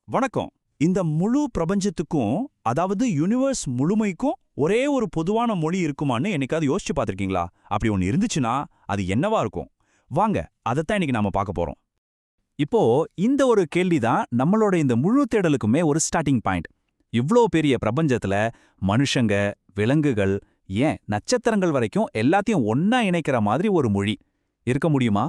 வணக்கம். இந்த முழு பிரபஞ்சத்துக்கும், அதாவது யுனிவர்ஸ் முழுமைக்கும் ஒரே ஒரு பொதுவான மொழி இருக்குமான்னு என்னைக்காவது யோசிச்சு பார்த்திருக்கீங்களா? அப்படி ஒன்னு இருந்துச்சுன்னா அது என்னவா இருக்கும்? வாங்க, அதைத்தான் இன்னைக்கு நாம பார்க்க போறோம். இப்போ இந்த ஒரு கேள்விதான் நம்மளோட இந்த முழு தேடலுக்குமே ஒரு ஸ்டார்டிங் பாயிண்ட். இவ்ளோ பெரிய பிரபஞ்சத்துல மனுஷங்க, விலங்குகள், ஏன் நட்சத்திரங்கள் வரைக்கும் எல்லாத்தையும் ஒன்னா இணைக்கிற மாதிரி ஒரு மொழி இருக்க முடியுமா?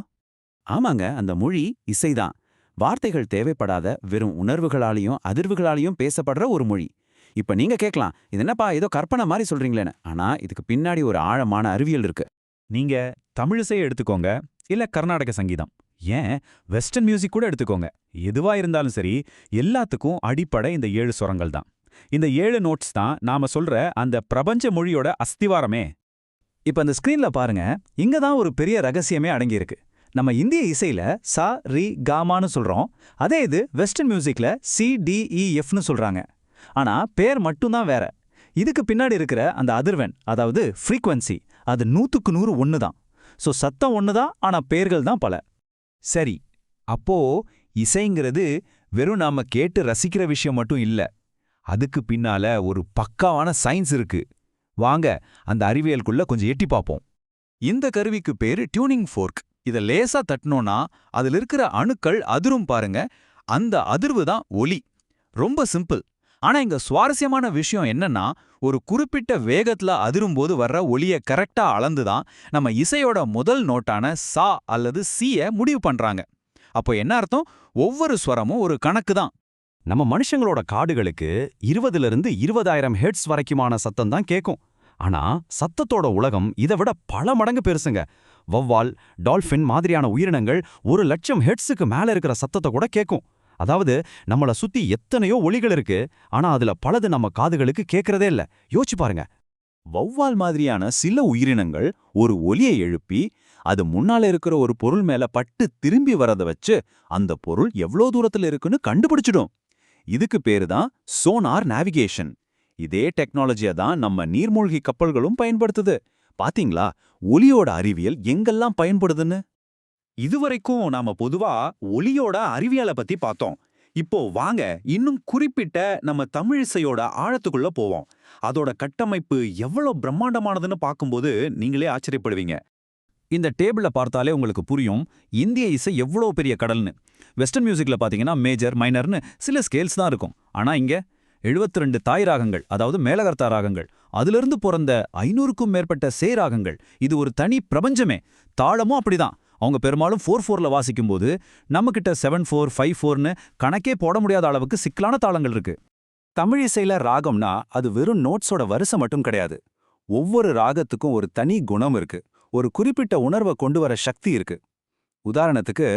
ஆமாங்க, அந்த மொழி இசைதான். வார்த்தைகள் தேவைப்படாத வெறும் உணர்வுகளாலையும் அதிர்வுகளாலையும் பேசப்படுற ஒரு மொழி. இப்ப நீங்க கேட்கலாம், இது என்னப்பா ஏதோ கற்பனை மாதிரி சொல்றீங்களேன்னு. ஆனா இதுக்கு பின்னாடி ஒரு ஆழமான அறிவியல் இருக்கு. நீங்க தமிழிசையை எடுத்துக்கோங்க, இல்ல கர்நாடக சங்கீதம், ஏன் வெஸ்டர்ன் மியூசிக் கூட எடுத்துக்கோங்க. எதுவா இருந்தாலும் சரி, எல்லாத்துக்கும் அடிப்படை இந்த 7 சுரங்கள் தான். இந்த 7 நோட்ஸ் தான் நாம சொல்ற அந்த பிரபஞ்ச மொழியோட அஸ்திவாரமே. இப்ப அந்த ஸ்கிரீன்ல பாருங்க, இங்க தான் ஒரு பெரிய ரகசியமே அடங்கியிருக்கு. நம்ம இந்திய இசையில சா ரி காமான்னு சொல்றோம். அதே இது வெஸ்டர்ன் மியூசிக்ல சி டி இ எஃப்னு சொல்றாங்க. ஆனா பேர் மட்டும்தான் வேற. இதுக்கு பின்னாடி இருக்கிற அந்த அதிர்வெண், அதாவது ஃப்ரீக்வன்சி, அது 100க்கு 100 ஒன்று தான். ஸோ சத்தம் ஒன்று தான், ஆனா பேர்கள் தான் பல. சரி, அப்போ இசைங்கிறது வெறும் நாம கேட்டு ரசிக்கிற விஷயம் மட்டும் இல்ல. அதுக்கு பின்னால ஒரு பக்காவான சயின்ஸ் இருக்கு. வாங்க அந்த அறிவியலுக்குள்ள கொஞ்சம் எட்டி பார்ப்போம். இந்த கருவிக்கு பேரு டியூனிங் ஃபோர்க். இத லேசா தட்டினோம்னா அதுல இருக்கிற அணுக்கள் அதிரும் பாருங்க. அந்த அதிர்வு தான் ஒலி. ரொம்ப சிம்பிள். ஆனா இங்க சுவாரஸ்யமான விஷயம் என்னன்னா, ஒரு குறிப்பிட்ட வேகத்துல அதிரும்போது வர்ற ஒலிய கரெக்டா அளந்துதான் நம்ம இசையோட முதல் நோட்டான சா அல்லது சிய முடிவு பண்றாங்க. அப்போ என்ன அர்த்தம்? ஒவ்வொரு ஸ்வரமும் ஒரு கணக்கு தான். நம்ம மனுஷங்களோட காதுகளுக்கு 20லிருந்து 20,000 ஹெர்ட்ஸ் வரைக்குமான சத்தம் தான் கேட்கும். ஆனா சத்தத்தோட உலகம் இதை விட பல மடங்கு பெருசுங்க. வௌவால், டால்ஃபின் மாதிரியான உயிரினங்கள் 1,00,000 ஹெர்ட்ஸுக்கு மேல இருக்கிற சத்தத்தை கூட கேட்கும். அதாவது நம்மள சுத்தி எத்தனையோ ஒலிகள் இருக்கு, ஆனா அதுல பலது நம்ம காதுகளுக்கு கேட்கறதே இல்ல. யோசிச்சு பாருங்க. வௌவால் மாதிரியான சில உயிரினங்கள் ஒரு ஒலியை எழுப்பி அது முன்னால இருக்கிற ஒரு பொருள் மேல பட்டு திரும்பி வரத வச்சு அந்த பொருள் எவ்வளோ தூரத்துல இருக்குன்னு கண்டுபிடிச்சிடும். இதுக்கு பேரு தான் சோனார் நேவிகேஷன். இதே டெக்னாலஜியை தான் நம்ம நீர்மூழ்கி கப்பல்களும் பயன்படுத்துது. பாத்தீங்களா ஒலியோட அறிவியல் எங்கெல்லாம் பயன்படுதுன்னு? இதுவரைக்கும் நாம பொதுவா ஒலியோட அறிவியலை பத்தி பார்த்தோம். இப்போ வாங்க இன்னும் குறிப்பிட்ட நம்ம தமிழிசையோட ஆழத்துக்குள்ள போவோம். அதோட கட்டமைப்பு எவ்வளவு பிரம்மாண்டமானதுன்னு பார்க்கும்போது நீங்களே ஆச்சரியப்படுவீங்க. இந்த டேபிள பார்த்தாலே உங்களுக்கு புரியும் இந்திய இசை எவ்வளோ பெரிய கடல்னு. வெஸ்டர்ன் மியூசிக்ல பாத்தீங்கன்னா மேஜர், மைனர்னு சில ஸ்கேல்ஸ் தான் இருக்கும். ஆனா இங்க 72 தாய் ராகங்கள், அதாவது மேலகர்த்தா ராகங்கள், அதிலிருந்து பிறந்த 500க்கும் மேற்பட்ட சே ராகங்கள். இது ஒரு தனி பிரபஞ்சமே. தாளமும் அப்படிதான். அவங்க பெரும்பாலும் 4/4ல வாசிக்கும்போது நம்மகிட்ட 7/4, 5/4ன்னு கணக்கே போட முடியாத அளவுக்கு சிக்கலான தாளங்கள் இருக்கு. தமிழிசையில ராகம்னா அது வெறும் நோட்ஸோட வரிசை மட்டும் கிடையாது. ஒவ்வொரு ராகத்துக்கும் ஒரு தனி குணம் இருக்கு. ஒரு குறிப்பிட்ட உணர்வை கொண்டு வர சக்தி இருக்கு. உதாரணத்துக்கு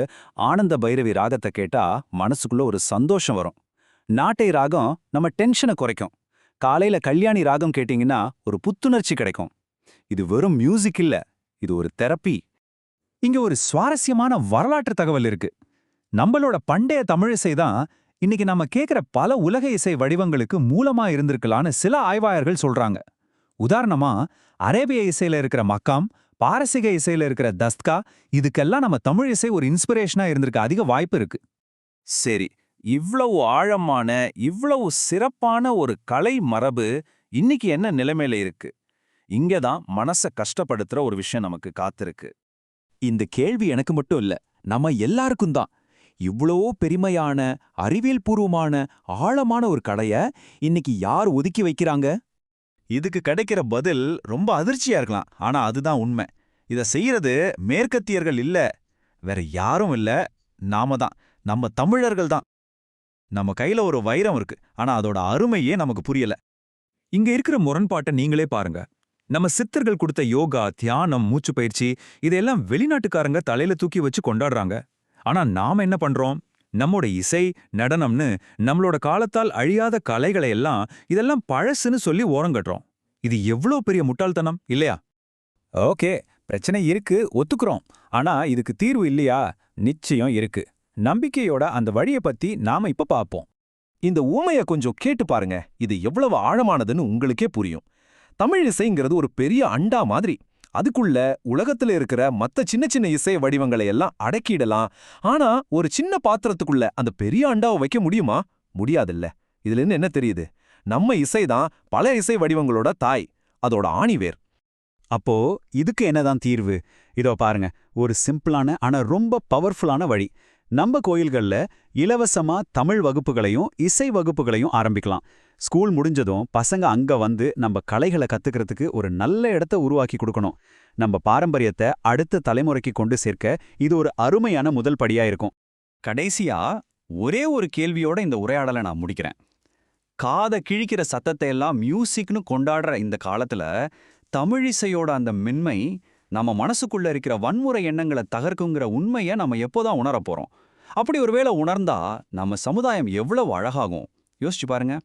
ஆனந்த பைரவி ராகத்தை கேட்டா மனசுக்குள்ள ஒரு சந்தோஷம் வரும். நாட்டை ராகம் நம்ம டென்ஷனை குறைக்கும். காலையில கல்யாணி ராகம் கேட்டீங்கன்னா ஒரு புத்துணர்ச்சி கிடைக்கும். இது வெறும் மியூசிக் இல்ல, இது ஒரு தெரப்பி. இங்க ஒரு சுவாரஸ்யமான வரலாற்று தகவல் இருக்கு. நம்மளோட பண்டைய தமிழிசை தான் இன்னைக்கு நம்ம கேட்கிற பல உலக இசை வடிவங்களுக்கு மூலமா இருந்திருக்கலான்னு சில ஆய்வாளர்கள் சொல்றாங்க. உதாரணமா அரேபிய இசையில இருக்கிற மக்காம், பாரசீக இசையில இருக்கிற தஸ்கா, இதுக்கெல்லாம் நம்ம தமிழ் இசை ஒரு இன்ஸ்பிரேஷனா இருந்திருக்க அதிக வாய்ப்பு இருக்கு. சரி, இவ்வளவு ஆழமான இவ்வளவு சிறப்பான ஒரு கலை மரபு இன்னைக்கு என்ன நிலைமையில இருக்கு? இங்கதான் மனச கஷ்டப்படுத்துற ஒரு விஷயம் நமக்கு காத்திருக்கு. இந்த கேள்வி எனக்கு மட்டும் இல்ல, நம்ம எல்லாருக்கும் தான். இவ்வளோ பெருமையான, அறிவியல் பூர்வமான, ஆழமான ஒரு கலைய இன்னைக்கு யார் ஒதுக்கி வைக்கிறாங்க? இதுக்கு கிடைக்கிற பதில் ரொம்ப அதிர்ச்சியா இருக்கலாம். ஆனா அதுதான் உண்மை. இத செய்யறது மேற்கத்தியர்கள் இல்ல, வேற யாரும் இல்ல, நாம தான். நம்ம தமிழர்கள் தான். நம்ம கையில ஒரு வைரம் இருக்கு, ஆனா அதோட அருமையே நமக்கு புரியல. இங்க இருக்கிற முரண்பாட்டை நீங்களே பாருங்க. நம்ம சித்தர்கள் கொடுத்த யோகா, தியானம், மூச்சு பயிற்சி இதெல்லாம் வெளிநாட்டுக்காரங்க தலையில தூக்கி வச்சு கொண்டாடுறாங்க. ஆனா நாம என்ன பண்றோம்? நம்மோட இசை, நடனம்னு நம்மளோட காலத்தால் அழியாத கலைகளை எல்லாம் இதெல்லாம் பழசுன்னு சொல்லி ஓரங்கட்டுறோம். இது எவ்வளோ பெரிய முட்டாள்தனம் இல்லையா? ஓகே, பிரச்சனை இருக்கு, ஒத்துக்குறோம். ஆனா இதுக்கு தீர்வு இல்லையா? நிச்சயம் இருக்கு. நம்பிக்கையோட அந்த வழியை பத்தி நாம இப்ப பார்ப்போம். இந்த ஊமைய கொஞ்சம் கேட்டு பாருங்க. இது எவ்வளவு ஆழமானதுன்னு உங்களுக்கே புரியும். தமிழ் இசைங்கிறது ஒரு பெரிய அண்டா மாதிரி. அதுக்குள்ள உலகத்துல இருக்கிற மத்த சின்ன சின்ன இசை வடிவங்களை எல்லாம் அடக்கிடலாம். ஆனா ஒரு சின்ன பாத்திரத்துக்குள்ள அந்த பெரிய அண்டாவை வைக்க முடியுமா? முடியாதுல்ல. இதுல இருந்து என்ன தெரியுது? நம்ம இசைதான் பல இசை வடிவங்களோட தாய், அதோட ஆணிவேர். அப்போ இதுக்கு என்னதான் தீர்வு? இதோ பாருங்க, ஒரு சிம்பிளான ஆனா ரொம்ப பவர்ஃபுல்லான வழி. நம்ம கோயில்கள்ல இலவசமா தமிழ் வகுப்புகளையும் இசை வகுப்புகளையும் ஆரம்பிக்கலாம். ஸ்கூல் முடிஞ்சதும் பசங்க அங்க வந்து நம்ம கலைகளை கத்துக்கிறதுக்கு ஒரு நல்ல இடத்த உருவாக்கி கொடுக்கணும். நம்ம பாரம்பரியத்தை அடுத்த தலைமுறைக்கு கொண்டு சேர்க்க இது ஒரு அருமையான முதல் படியா இருக்கும். கடைசியா ஒரே ஒரு கேள்வியோட இந்த உரையாடலை நான் முடிக்கிறேன். காதை கிழிக்கிற சத்தத்தை எல்லாம் மியூசிக்னு கொண்டாடுற இந்த காலத்துல தமிழிசையோட அந்த மென்மை நம்ம மனசுக்குள்ள இருக்கிற வன்முறை எண்ணங்களை தகர்க்குங்கிற உண்மையை நம்ம எப்போதான் உணரப் போறோம்? அப்படி ஒருவேளை உணர்ந்தா நம்ம சமுதாயம் எவ்வளவு அழகாகும் யோசிச்சு பாருங்க.